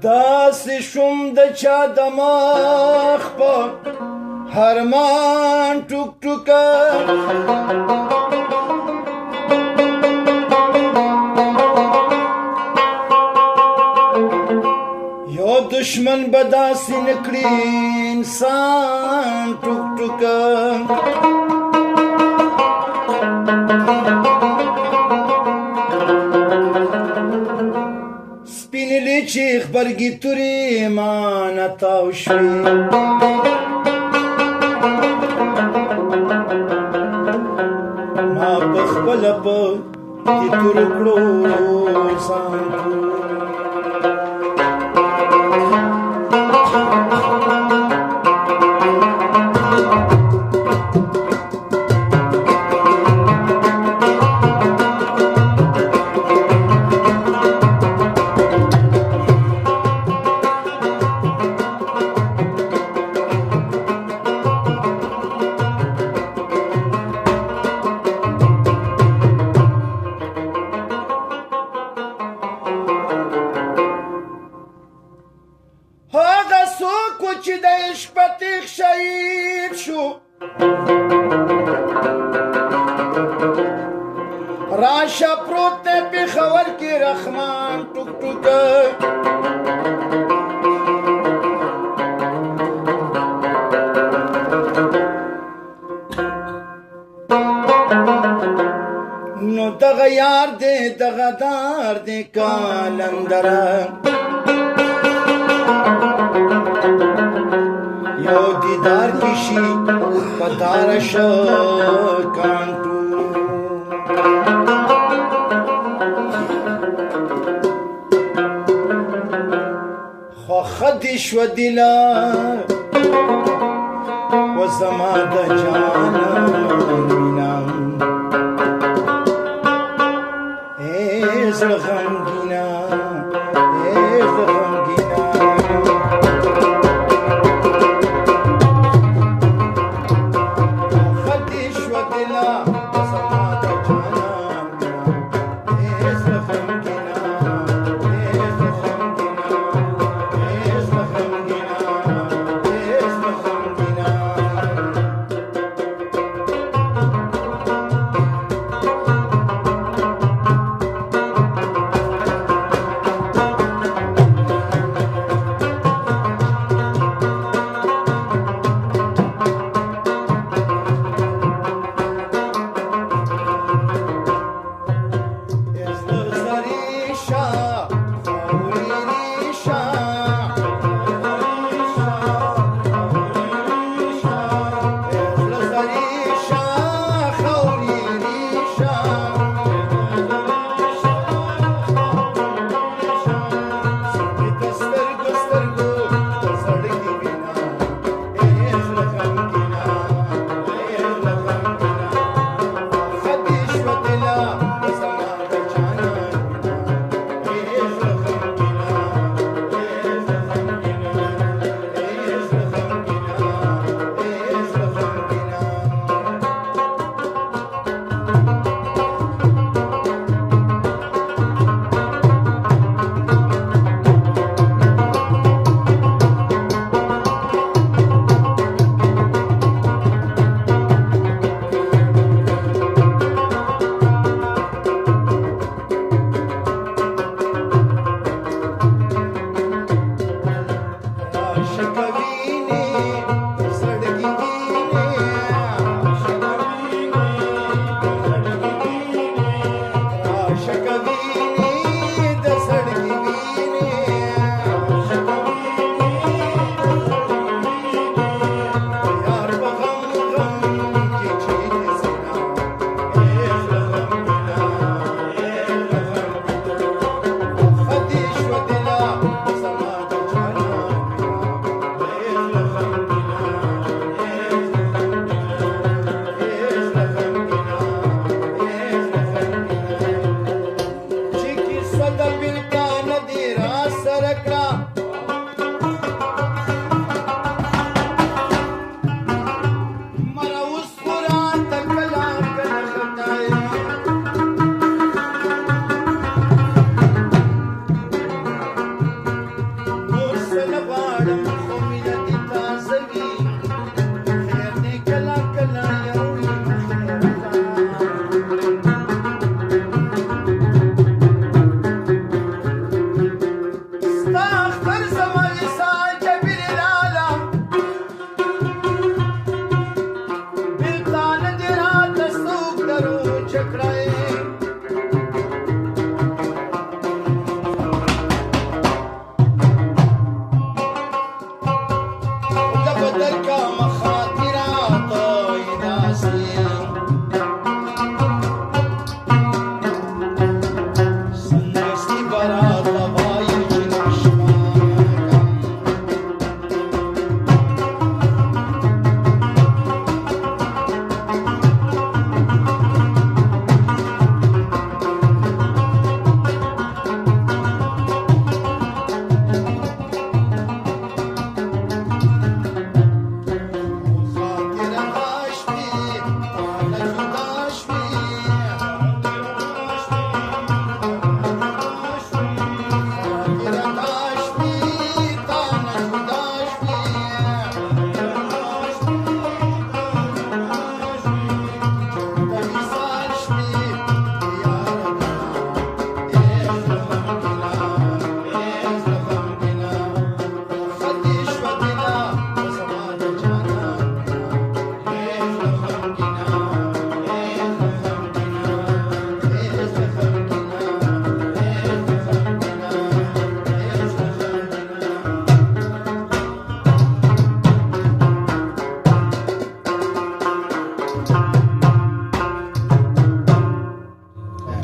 داسې شوم د چا د مخ په هرمان ټوک ټوکه یو دشمن به داسې نه کړي انسان ټوک ټوکه سپینې چې غبرګې تورې مانه تاو شوې ما پخپله په دې تورو کړو ځان چې د عشق په تیغ شهید شو راشه پروت دی پېښور کې رحمان ټوک ټوکه نو دغه یار دی دغه دار دی کالندره یو دیدار کشی پتارش کانٹو خو خدش و دلا و زماد جانا مینا ایز غمگینا ایز غمگینا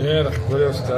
ډېر ښکلی استاد